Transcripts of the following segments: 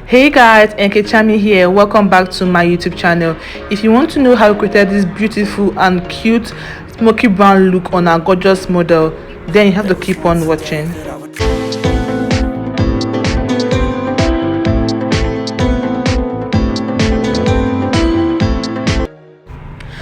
Hey guys, Chami here. Welcome back to my YouTube channel. If you want to know how I created this beautiful and cute smoky brown look on our gorgeous model, then you have to keep on watching.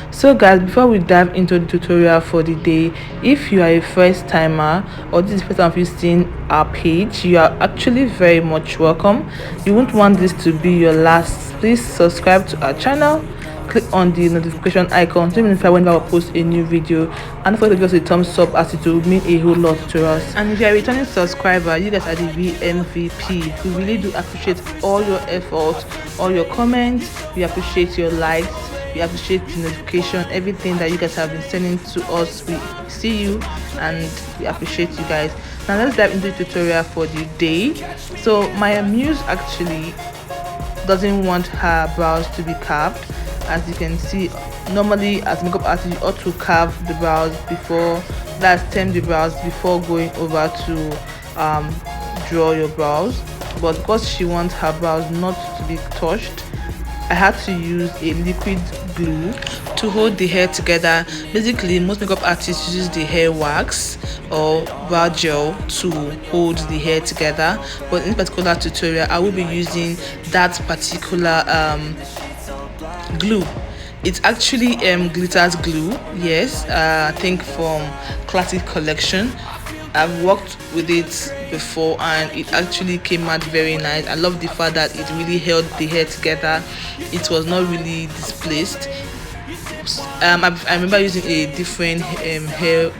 So guys, before we dive into the tutorial for the day, if you are a first timer or this is the first time you've seen our page, you are actually very much welcome. You won't want this to be your last. Please subscribe to our channel, click on the notification icon to be notified whenever I post a new video, and don't forget to give us a thumbs up as it will mean a whole lot to us. And if you are a returning subscriber, you guys are the VMVP. We really do appreciate all your efforts, all your comments. We appreciate your likes, we appreciate the notification, everything that you guys have been sending to us. We see you and we appreciate you guys. Now let's dive into the tutorial for the day. So my muse actually doesn't want her brows to be carved. As you can see, normally as makeup artist you ought to carve the brows before, stem the brows before going over to draw your brows. But because she wants her brows not to be touched, I had to use a liquid glue to hold the hair together. Basically, most makeup artists use the hair wax or brow gel to hold the hair together, but in this particular tutorial I will be using that particular glue. It's actually glitters glue. Yes, I think from Classic Collection. I've worked with it before and it actually came out very nice. I love the fact that it really held the hair together. It was not really displaced. I remember using a different hair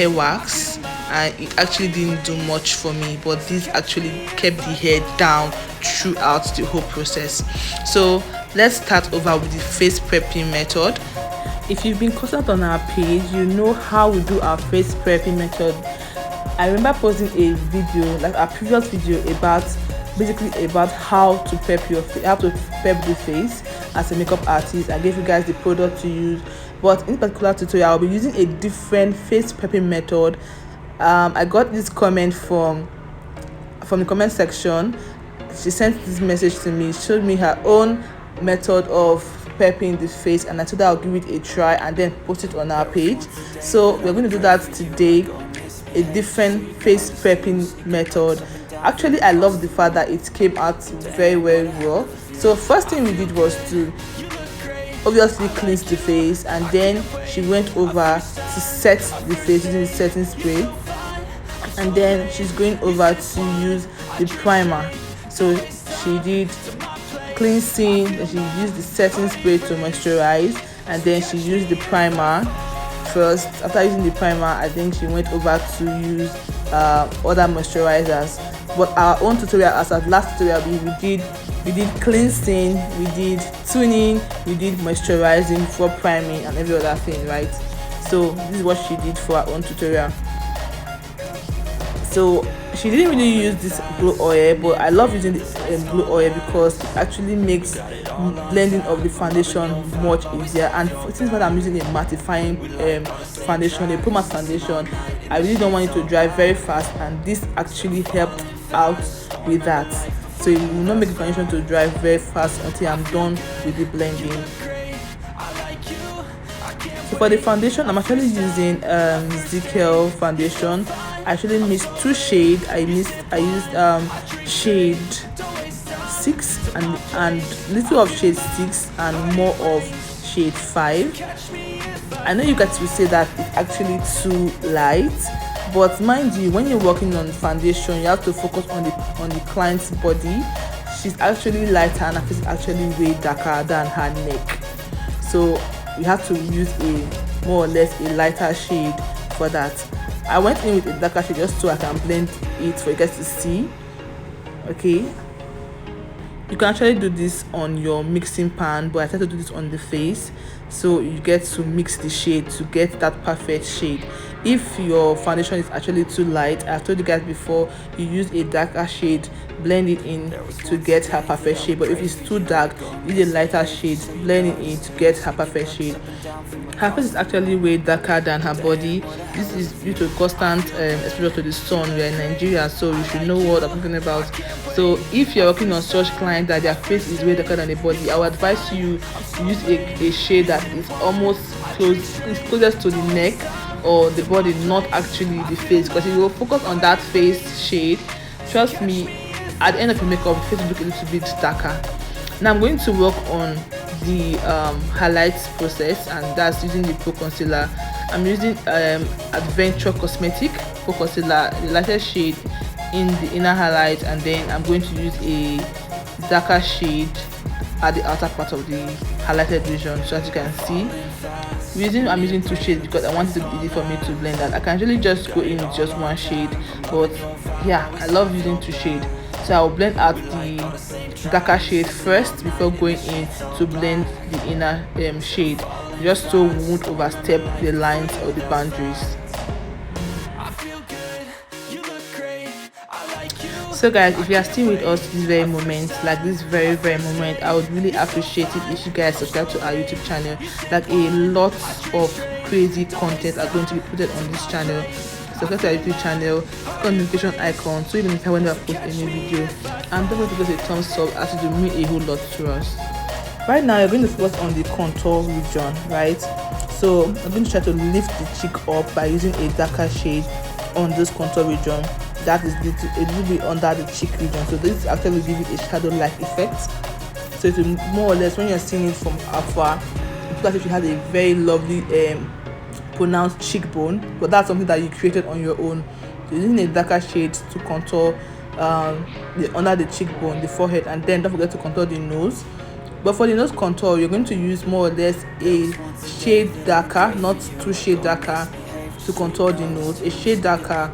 wax and it actually didn't do much for me, but this actually kept the hair down throughout the whole process. So let's start over with the face prepping method. If you've been constant on our page, you know how we do our face prepping method. I remember posting a video, like a previous video, about how to prep the face as a makeup artist. I gave you guys the product to use, but in particular tutorial I'll be using a different face prepping method. I got this comment from the comment section. She sent this message to me, showed me her own method of prepping the face, and I told her I'll give it a try and then post it on our page. So we're going to do that today, a different face prepping method. Actually, I love the fact that it came out very well. So first thing we did was to obviously cleanse the face, and then she went over to set the face using the setting spray, and then she's going over to use the primer. So she did cleansing, then she used the setting spray to moisturize, and then she used the primer first. After using the primer, I think she went over to use other moisturizers. But our own tutorial, as our last tutorial, we did cleansing, we did tuning, we did moisturizing before priming and every other thing, right? So this is what she did for our own tutorial. So she didn't really use this glow oil, but I love using this glow oil because it actually makes blending of the foundation much easier. And since I'm using a mattifying foundation, a pro matte foundation, I really don't want it to dry very fast, and this actually helped out with that. So it will not make the foundation to dry very fast until I'm done with the blending. So for the foundation, I'm actually using Zickel foundation. I actually mixed two shades. I used shade 6 and little of shade 6 and more of shade 5. I know you guys will say that it's actually too light, but mind you, when you're working on foundation, you have to focus on the client's body. She's actually lighter and her face is actually way darker than her neck, so you have to use a more or less a lighter shade for that. I went in with a darker shade just so I can blend it for you guys to see. Okay, you can actually do this on your mixing pan, but I try to do this on the face. so you get to mix the shade to get that perfect shade. If your foundation is actually too light, I've told you guys before, you use a darker shade, blend it in to get her perfect shade. But if it's too dark, use a lighter shade, blend it in to get her perfect shade. Her face is actually way darker than her body. This is due to constant exposure to the sun. We are in Nigeria, so you should know what I'm talking about. So if you're working on such clients that their face is way darker than the body, I would advise you to use a shade that is almost closest to the neck or the body, not actually the face, because if you will focus on that face shade, trust me, at the end of your makeup, the face will look a little bit darker. Now I'm going to work on the highlights process, and that's using the pro concealer. I'm using Adventure Cosmetic pro concealer, the lighter shade in the inner highlight, and then I'm going to use a darker shade at the outer part of the highlighted region. So as you can see, I'm using two shades because I want it to be easy for me to blend that. I can really just go in with just one shade, but yeah, I love using two shades. So I'll blend out the darker shade first before going in to blend the inner shade, just so we won't overstep the lines or the boundaries. So guys, if you are still with us this very moment, like this very moment, I would really appreciate it if you guys subscribe to our YouTube channel. Like a lot of crazy content are going to be put on this channel. Subscribe to our YouTube channel, click on the notification icon so you don't miss whenever I post a new video, and don't forget to give us a thumbs up as it will mean a whole lot to us. Right now you're going to focus on the contour region, right? So I'm going to try to lift the cheek up by using a darker shade on this contour region that is a little bit under the cheek region. So this actually gives it a shadow like effect, so it will more or less, when you're seeing it from afar, it looks as if you had a very lovely pronounced cheekbone, but that's something that you created on your own. So using a darker shade to contour under the cheekbone, the forehead, and then don't forget to contour the nose. But for the nose contour, you're going to use more or less a shade darker, not two shade darker, to contour the nose, a shade darker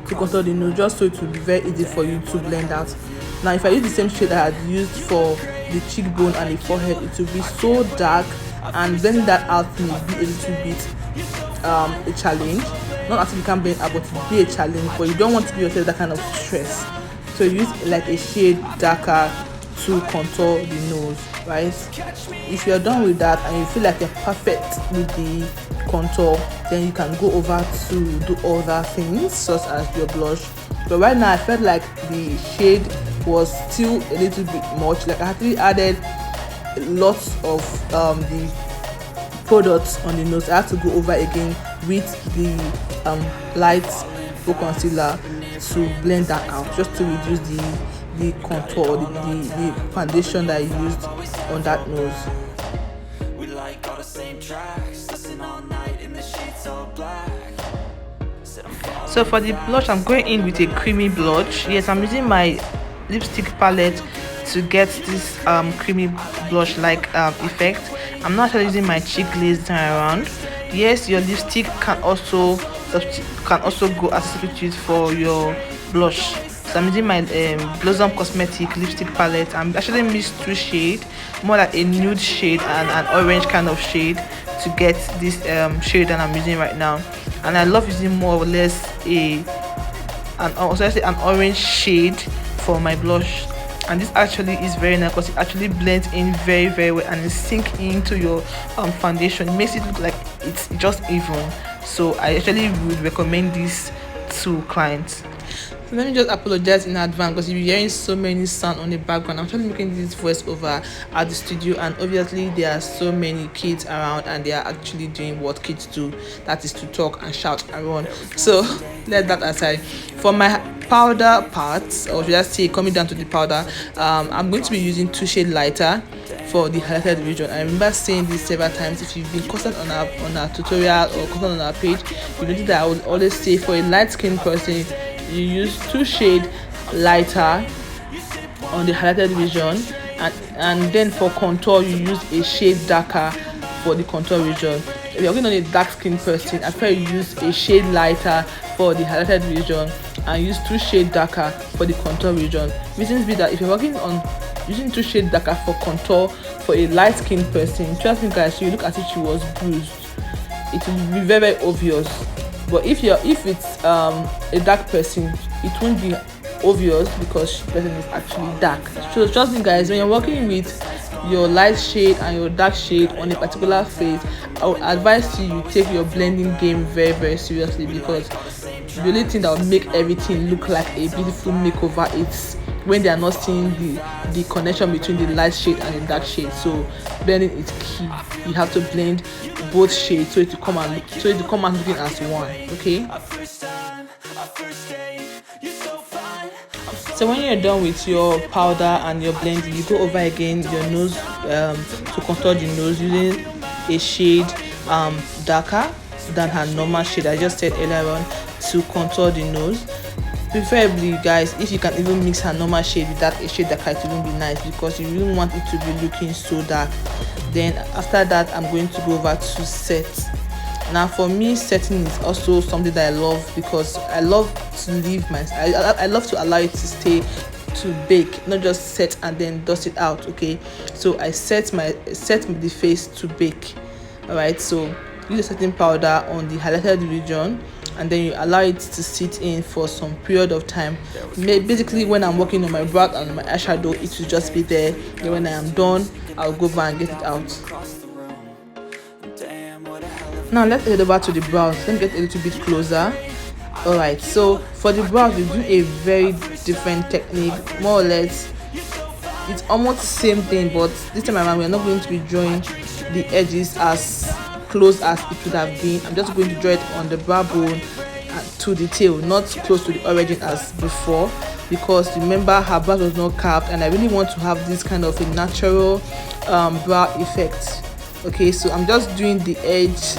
to contour the nose, just so it will be very easy for you to blend out. Now if I use the same shade I had used for the cheekbone and the forehead, it will be so dark, and blending that out may be a little bit a challenge. Not as if you can't blend out, but it will be a challenge, but you don't want to give yourself that kind of stress. So use like a shade darker to contour the nose, right? If you're done with that and you feel like you're perfect with the contour, then you can go over to do other things such as your blush. But right now I felt like the shade was still a little bit much. Like I actually added lots of the products on the nose. I had to go over again with the light pro concealer to blend that out, just to reduce the contour, the foundation that I used on that nose. So for the blush, I'm going in with a creamy blush. Yes, I'm using my lipstick palette to get this creamy blush like effect. I'm not actually using my cheek glaze this time around. Yes, your lipstick can also go as a substitute for your blush. So I'm using my Blossom Cosmetic lipstick palette. I'm actually mixed two shades, more like a nude shade and an orange kind of shade, to get this shade that I'm using right now. And I love using more or less an orange shade for my blush. And this actually is very nice because it actually blends in very well, and it sinks into your foundation. It makes it look like it's just even. So I actually would recommend this to clients. So let me just apologize in advance because you're hearing so many sound on the background. I'm actually making this voice over at the studio, and obviously there are so many kids around and they are actually doing what kids do, that is to talk and shout and run. So let that aside. For my powder parts, or should I say coming down to the powder, I'm going to be using two shades lighter for the highlighted region. I remember saying this several times. If you've been constant on our tutorial or constant on our page, you know that I would always say for a light skin person, you use two shades lighter on the highlighted region, and then for contour you use a shade darker for the contour region. If you're working on a dark skin person, I prefer you use a shade lighter for the highlighted region and use two shades darker for the contour region. Reasons be that if you're working on using 2 shades darker for contour for a light skinned person, trust me guys, you look as if she was bruised. It will be very, very obvious. But if it's a dark person, it won't be obvious because the person is actually dark. So trust me guys, when you're working with your light shade and your dark shade on a particular face, I would advise you take your blending game very, very seriously, because the only thing that will make everything look like a beautiful makeover is when they are not seeing the connection between the light shade and the dark shade. So blending is key. You have to blend both shades so it will come out looking as one. Okay, so when you're done with your powder and your blending, you go over again your nose to contour the nose using a shade darker than her normal shade I just said earlier on, to contour the nose. Preferably guys, if you can even mix her normal shade with that a shade darker, it will be nice, because you really want it to be looking so dark. Then after that, I'm going to go over to set. Now for me, setting is also something that I love, because I love to leave my I love to allow it to stay to bake, not just set and then dust it out. Okay, so I set the face to bake. All right, so use a setting powder on the highlighted region, and then you allow it to sit in for some period of time. Basically, when I'm working on my brow and my eyeshadow, it will just be there. Then when I am done, I'll go back and get it out. Now let's head over to the brows. Let me get a little bit closer. All right, so for the brows, we do a very different technique, more or less. It's almost the same thing, but this time around we're not going to be drawing the edges as close as it would have been. I'm just going to draw it on the brow bone to the tail, not close to the origin as before, because remember her brow was not carved, and I really want to have this kind of a natural brow effect. Okay, so I'm just doing the edge.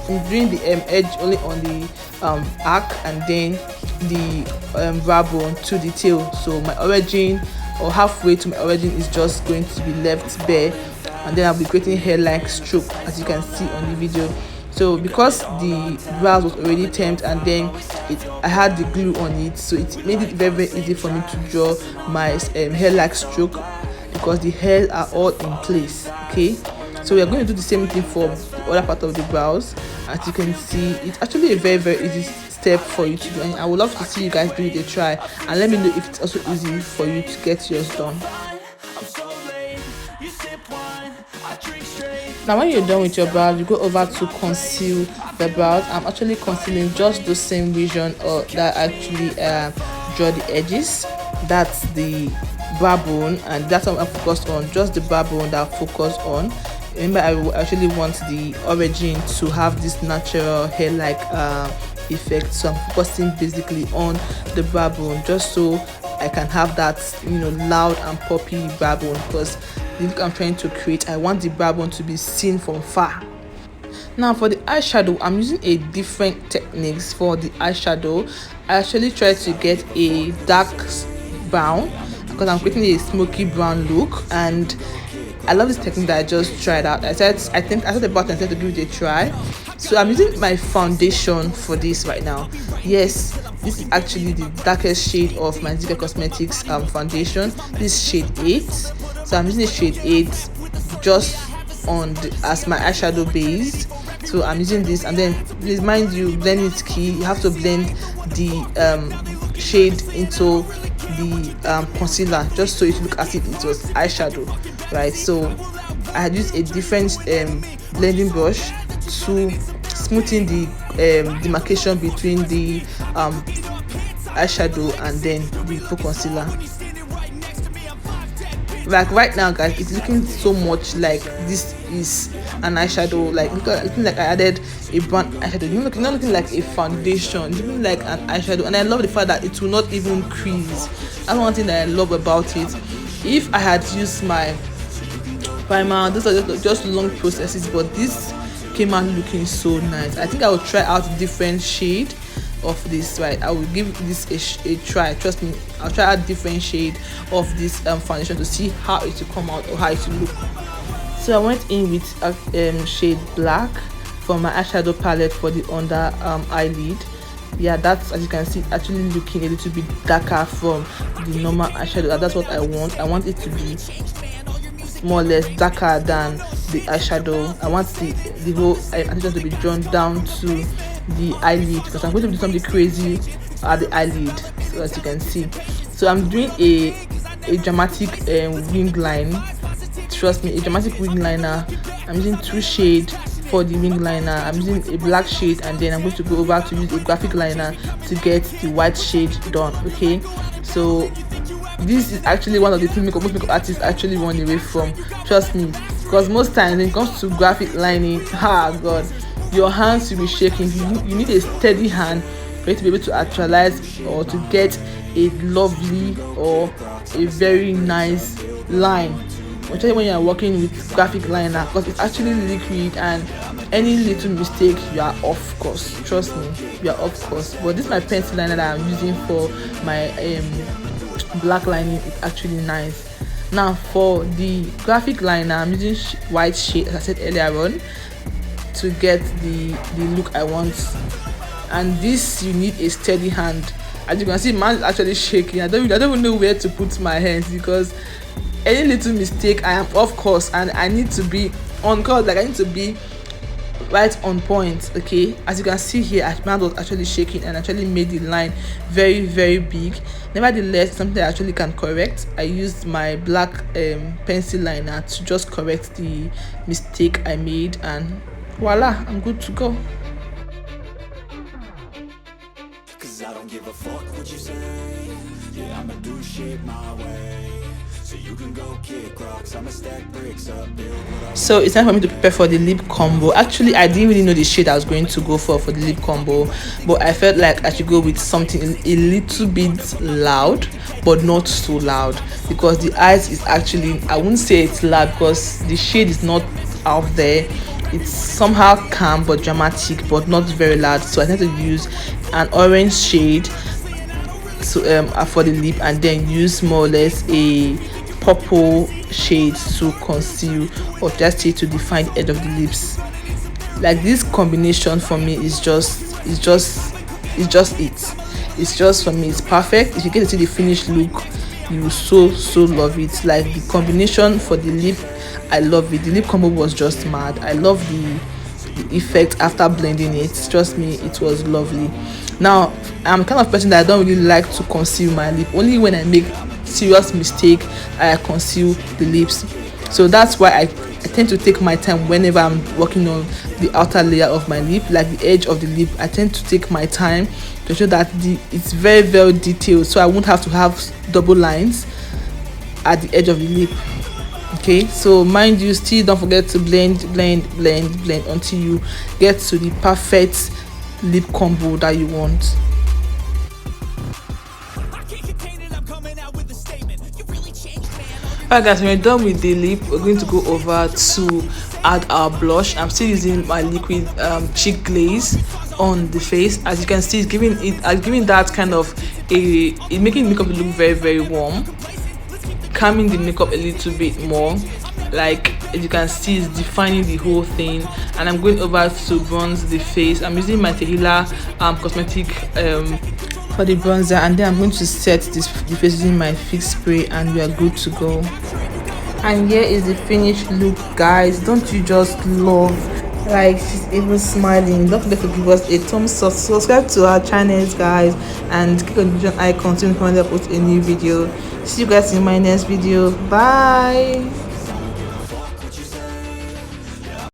I'm doing the edge only on the arc, and then the brow bone to the tail. So my origin, or halfway to my origin, is just going to be left bare, and then I'll be creating hair-like stroke, as you can see on the video. So because the brows was already tamped, and then I had the glue on it, so it made it very, very easy for me to draw my hair-like stroke, because the hairs are all in place. Okay, so we are going to do the same thing for the other part of the brows. As you can see, it's actually a very, very easy step for you to do, and I would love to see you guys do it a try, and let me know if it's also easy for you to get yours done. Now when you're done with your brows, you go over to conceal the brows. I'm actually concealing just the same region that actually draw the edges. That's the brow bone, and that's what I'm focused on, just the brow bone that I focus on. Remember, I actually want the origin to have this natural hair-like effect, so I'm focusing basically on the brow bone, just so I can have that, you know, loud and poppy brow bone, because the look I'm trying to create, I want the brow bone to be seen from far. Now for the eyeshadow, I'm using a different techniques for the eyeshadow. I actually try to get a dark brown, because I'm creating a smoky brown look, and I love this technique that I just tried out. I thought about it and said to give it a try. So I'm using my foundation for this right now. Yes, this is actually the darkest shade of my Zika Cosmetics foundation. This is shade 8. So I'm using shade 8 just as my eyeshadow base. So I'm using this, and then please mind you, blending is key. You have to blend the shade into the concealer, just so it look as if it was eyeshadow, right? So I had used a different blending brush to smoothen the demarcation between the eyeshadow and then the full concealer. Like right now guys, it's looking so much like this is an eyeshadow, like looking like I added a brown eyeshadow. It's not looking like a foundation, it's looking like an eyeshadow, and I love the fact that it will not even crease. That's one thing that I love about it. If I had used my primer, those are just long processes, but this came out looking so nice. I think I will try out different shade of this, right? I will give this a try. Trust me, I'll try out different shade of this foundation to see how it will come out or how it will look. So I went in with shade black from my eyeshadow palette for the under eyelid. Yeah, that's, as you can see, actually looking a little bit darker from the normal eyeshadow. That's what I want it to be more or less darker than the eyeshadow. I want the whole attention to be drawn down to the eyelid, because I'm going to do something crazy at the eyelid. So as you can see, so I'm doing a dramatic wing line. Trust me, a dramatic wing liner. I'm using 2 shades for the wing liner. I'm using a black shade, and then I'm going to go over to use a graphic liner to get the white shade done. Okay, so this is actually one of the things most makeup artists actually run away from. Trust me, because most times when it comes to graphic lining, god, your hands will be shaking. You need a steady hand for you to be able to actualize or to get a lovely or a very nice line, especially when you are working with graphic liner, because it's actually liquid, and any little mistake you are off course. Trust me, you are off course. But this is my pencil liner that I'm using for my black lining. It's actually nice. Now for the graphic liner, I'm using white shade, as I said earlier on, to get the look I want. And this, you need a steady hand. As you can see, mine is actually shaking. I don't even know where to put my hands, because any little mistake, I am off course, and I need to be on course. Like, I need to be right on point. Okay, as you can see here, my hand was actually shaking and actually made the line very, very big. Nevertheless, something I actually can correct. I used my black pencil liner to just correct the mistake I made, and voila, I'm good to go. I don't give a fuck what you say. Yeah, I'ma do shit my way. So you can go kick rocks, I'ma stack bricks up, build what I. So it's time for me to prepare for the lip combo. Actually, I didn't really know the shade I was going to go for the lip combo, but I felt like I should go with something a little bit loud, but not so loud, because the eyes is actually, I wouldn't say it's loud because the shade is not out there. It's somehow calm but dramatic, but not very loud. So I tend to use an orange shade for the lip, and then use more or less a purple shade to conceal, or just shade to define the edge of the lips. Like, this combination for me is just it. It's just, for me, it's perfect. If you get to see the finished look, you will so love it. Like, the combination for the lip, I love it. The lip combo was just mad. I love the effect after blending it. Trust me, it was lovely. Now, I'm kind of person that I don't really like to conceal my lip. Only when I make serious mistake I conceal the lips. So that's why I tend to take my time whenever I'm working on the outer layer of my lip, like the edge of the lip. I tend to take my time to ensure that it's very, very detailed, so I won't have to have double lines at the edge of the lip. Okay, so mind you, still don't forget to blend until you get to the perfect lip combo that you want. Alright guys, when we're done with the lip, we're going to go over to add our blush. I'm still using my liquid cheek glaze on the face. As you can see, it's giving that kind of it's making makeup look very, very warm, calming the makeup a little bit more. Like, as you can see, it's defining the whole thing. And I'm going over to bronze the face. I'm using my Tehila cosmetic for the bronzer, and then I'm going to set the face using my fix spray, and we are good to go. And here is the finished look, guys. Don't you just love? Like, she's even smiling. Don't forget to give us a thumbs up, subscribe to our channels, guys, and click on the notification icon to when I post a new video. See you guys in my next video. Bye.